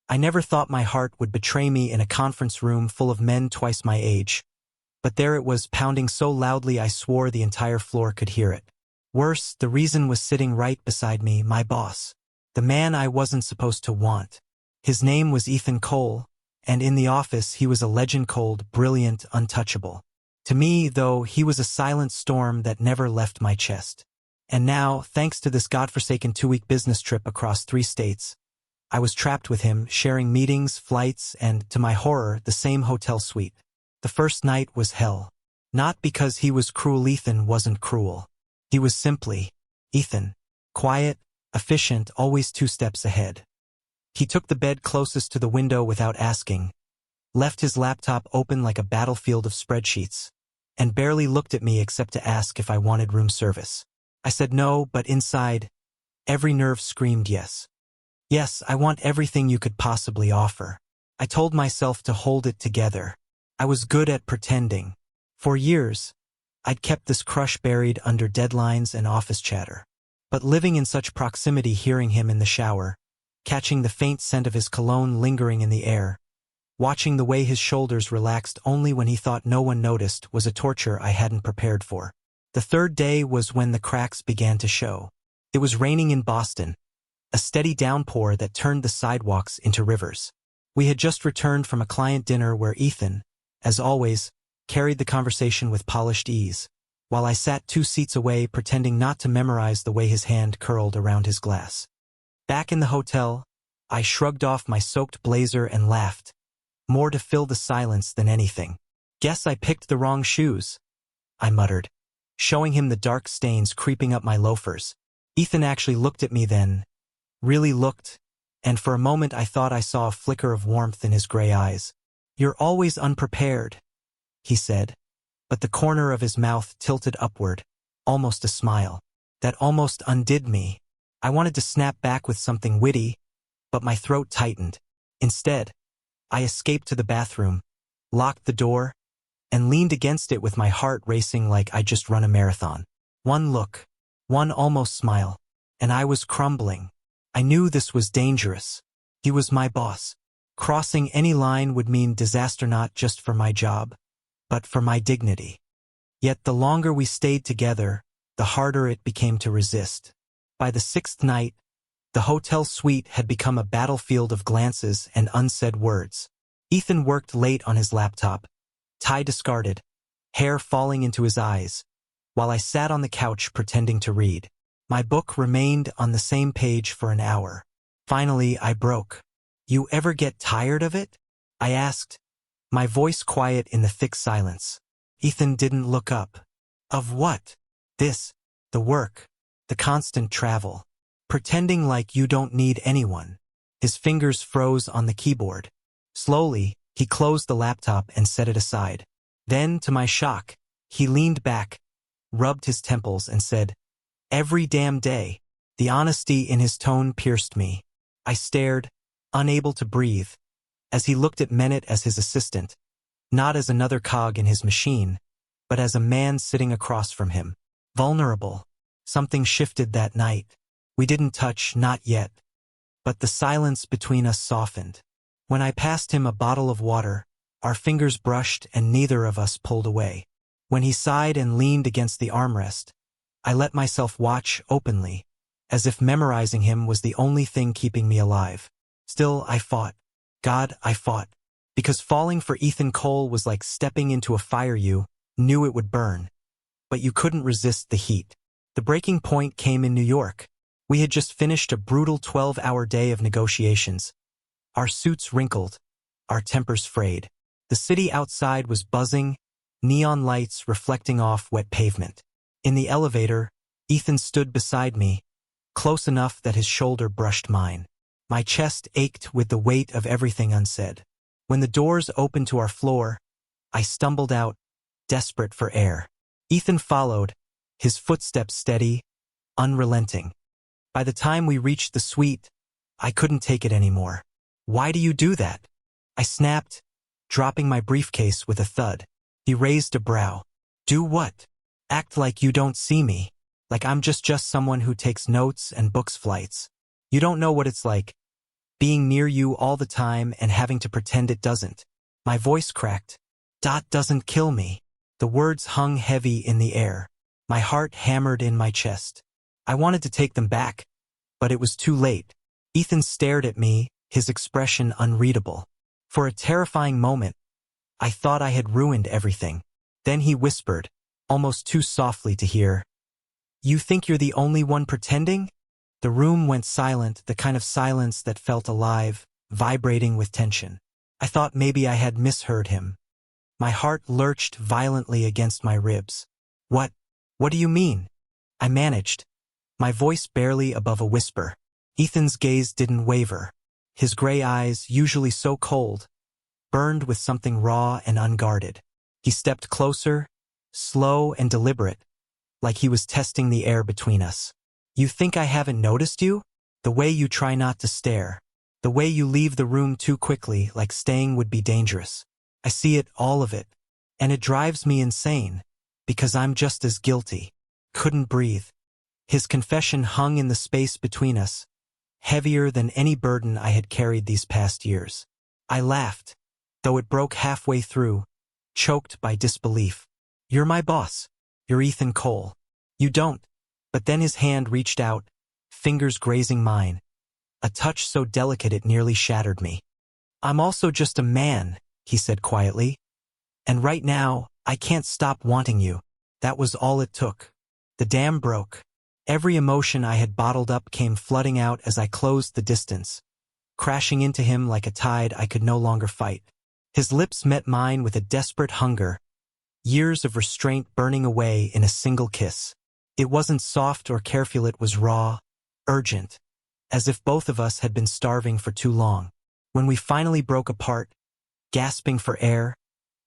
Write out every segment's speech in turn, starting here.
I never thought my heart would betray me in a conference room full of men twice my age. But there it was, pounding so loudly I swore the entire floor could hear it. Worse, the reason was sitting right beside me, my boss. The man I wasn't supposed to want. His name was Ethan Cole, and in the office he was a legend, cold, brilliant, untouchable. To me, though, he was a silent storm that never left my chest. And now, thanks to this godforsaken 2-week business trip across 3 states, I was trapped with him, sharing meetings, flights, and, to my horror, the same hotel suite. The first night was hell. Not because he was cruel. Ethan wasn't cruel. He was simply Ethan. Quiet, efficient, always 2 steps ahead. He took the bed closest to the window without asking, left his laptop open like a battlefield of spreadsheets, and barely looked at me except to ask if I wanted room service. I said no, but inside, every nerve screamed yes. Yes, I want everything you could possibly offer. I told myself to hold it together. I was good at pretending. For years, I'd kept this crush buried under deadlines and office chatter. But living in such proximity, hearing him in the shower, catching the faint scent of his cologne lingering in the air, watching the way his shoulders relaxed only when he thought no one noticed, was a torture I hadn't prepared for. The third day was when the cracks began to show. It was raining in Boston, a steady downpour that turned the sidewalks into rivers. We had just returned from a client dinner where Ethan, as always, carried the conversation with polished ease, while I sat 2 seats away pretending not to memorize the way his hand curled around his glass. Back in the hotel, I shrugged off my soaked blazer and laughed, more to fill the silence than anything. Guess I picked the wrong shoes, I muttered, showing him the dark stains creeping up my loafers. Ethan actually looked at me then, really looked, and for a moment I thought I saw a flicker of warmth in his gray eyes. "You're always unprepared," he said, but the corner of his mouth tilted upward, almost a smile. That almost undid me. I wanted to snap back with something witty, but my throat tightened. Instead, I escaped to the bathroom, locked the door, and leaned against it with my heart racing like I'd just run a marathon. One look, one almost smile, and I was crumbling. I knew this was dangerous. He was my boss. Crossing any line would mean disaster, not just for my job, but for my dignity. Yet the longer we stayed together, the harder it became to resist. By the 6th night, the hotel suite had become a battlefield of glances and unsaid words. Ethan worked late on his laptop, tie discarded, hair falling into his eyes, while I sat on the couch pretending to read. My book remained on the same page for an hour. Finally, I broke. "You ever get tired of it?" I asked, my voice quiet in the thick silence. Ethan didn't look up. "Of what?" "This, the work, the constant travel. Pretending like you don't need anyone." His fingers froze on the keyboard. Slowly, he closed the laptop and set it aside. Then, to my shock, he leaned back, rubbed his temples, and said, "Every damn day." The honesty in his tone pierced me. I stared, unable to breathe, as he looked at Mennett as his assistant, not as another cog in his machine, but as a man sitting across from him. Vulnerable. Something shifted that night. We didn't touch, not yet. But the silence between us softened. When I passed him a bottle of water, our fingers brushed and neither of us pulled away. When he sighed and leaned against the armrest, I let myself watch openly, as if memorizing him was the only thing keeping me alive. Still, I fought. God, I fought. Because falling for Ethan Cole was like stepping into a fire you knew it would burn. But you couldn't resist the heat. The breaking point came in New York. We had just finished a brutal 12-hour day of negotiations. Our suits wrinkled, our tempers frayed. The city outside was buzzing, neon lights reflecting off wet pavement. In the elevator, Ethan stood beside me, close enough that his shoulder brushed mine. My chest ached with the weight of everything unsaid. When the doors opened to our floor, I stumbled out, desperate for air. Ethan followed, his footsteps steady, unrelenting. By the time we reached the suite, I couldn't take it anymore. "Why do you do that?" I snapped, dropping my briefcase with a thud. He raised a brow. "Do what?" "Act like you don't see me. Like I'm just someone who takes notes and books flights. You don't know what it's like being near you all the time and having to pretend it doesn't. My voice cracked. Doesn't kill me. The words hung heavy in the air. My heart hammered in my chest. I wanted to take them back, but it was too late. Ethan stared at me, his expression unreadable. For a terrifying moment, I thought I had ruined everything. Then he whispered, almost too softly to hear, "You think you're the only one pretending?" The room went silent, the kind of silence that felt alive, vibrating with tension. I thought maybe I had misheard him. My heart lurched violently against my ribs. What do you mean?" I managed, my voice barely above a whisper. Ethan's gaze didn't waver. His gray eyes, usually so cold, burned with something raw and unguarded. He stepped closer, slow and deliberate, like he was testing the air between us. "You think I haven't noticed you? The way you try not to stare. The way you leave the room too quickly, like staying would be dangerous. I see it, all of it. And it drives me insane, because I'm just as guilty." Couldn't breathe. His confession hung in the space between us, heavier than any burden I had carried these past years. I laughed, though it broke halfway through, choked by disbelief. "You're my boss. You're Ethan Cole. You don't." But then his hand reached out, fingers grazing mine, a touch so delicate it nearly shattered me. "I'm also just a man," he said quietly. "And right now, I can't stop wanting you." That was all it took. The dam broke. Every emotion I had bottled up came flooding out as I closed the distance, crashing into him like a tide I could no longer fight. His lips met mine with a desperate hunger, years of restraint burning away in a single kiss. It wasn't soft or careful, it was raw, urgent, as if both of us had been starving for too long. When we finally broke apart, gasping for air,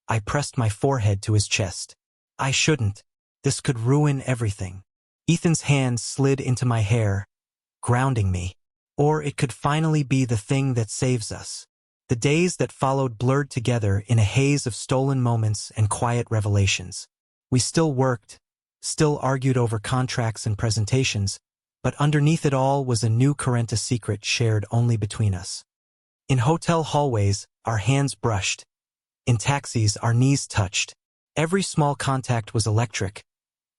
I pressed my forehead to his chest. I shouldn't. This could ruin everything. Ethan's hand slid into my hair, grounding me. Or it could finally be the thing that saves us. The days that followed blurred together in a haze of stolen moments and quiet revelations. We still worked, still argued over contracts and presentations, but underneath it all was a new Carenta secret shared only between us. In hotel hallways, our hands brushed. In taxis, our knees touched. Every small contact was electric,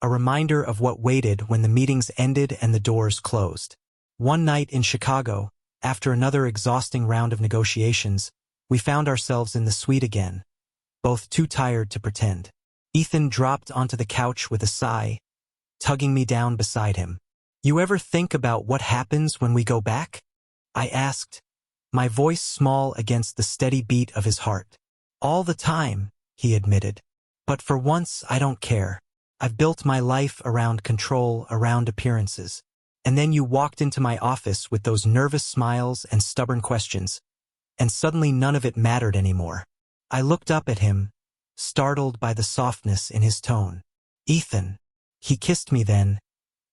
a reminder of what waited when the meetings ended and the doors closed. One night in Chicago, after another exhausting round of negotiations, we found ourselves in the suite again, both too tired to pretend. Ethan dropped onto the couch with a sigh, tugging me down beside him. "You ever think about what happens when we go back?" I asked, my voice small against the steady beat of his heart. "All the time," he admitted. "But for once, I don't care. I've built my life around control, around appearances." And then you walked into my office with those nervous smiles and stubborn questions, and suddenly none of it mattered anymore. I looked up at him, startled by the softness in his tone. "Ethan." He kissed me then,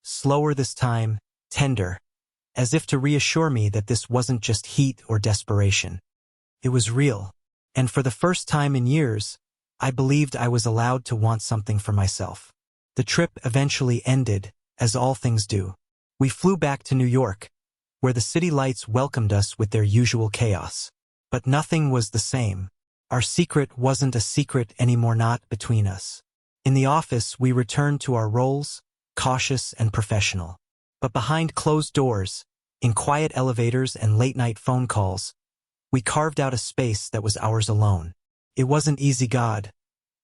slower this time, tender, as if to reassure me that this wasn't just heat or desperation. It was real, and for the first time in years, I believed I was allowed to want something for myself. The trip eventually ended, as all things do. We flew back to New York, where the city lights welcomed us with their usual chaos. But nothing was the same. Our secret wasn't a secret anymore, not between us. In the office, we returned to our roles, cautious and professional. But behind closed doors, in quiet elevators and late-night phone calls, we carved out a space that was ours alone. It wasn't easy, God.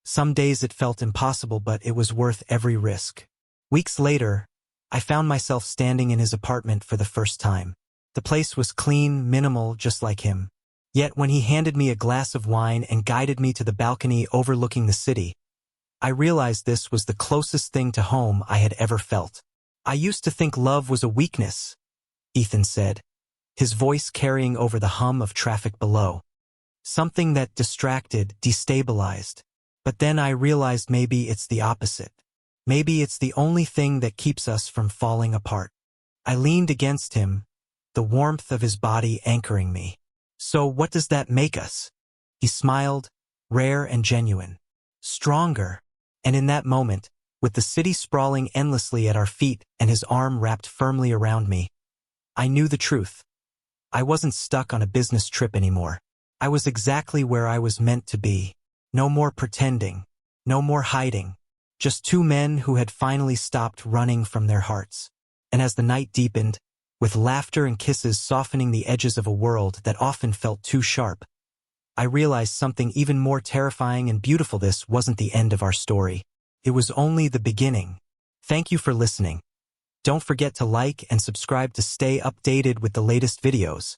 Some days it felt impossible, but it was worth every risk. Weeks later, I found myself standing in his apartment for the first time. The place was clean, minimal, just like him. Yet when he handed me a glass of wine and guided me to the balcony overlooking the city, I realized this was the closest thing to home I had ever felt. "I used to think love was a weakness," Ethan said, his voice carrying over the hum of traffic below. "Something that distracted, destabilized. But then I realized maybe it's the opposite. Maybe it's the only thing that keeps us from falling apart." I leaned against him, the warmth of his body anchoring me. "So what does that make us?" He smiled, rare and genuine. "Stronger." And in that moment, with the city sprawling endlessly at our feet and his arm wrapped firmly around me, I knew the truth. I wasn't stuck on a business trip anymore. I was exactly where I was meant to be. No more pretending. No more hiding. Just two men who had finally stopped running from their hearts. And as the night deepened, with laughter and kisses softening the edges of a world that often felt too sharp, I realized something even more terrifying and beautiful. This wasn't the end of our story. It was only the beginning. Thank you for listening. Don't forget to like and subscribe to stay updated with the latest videos.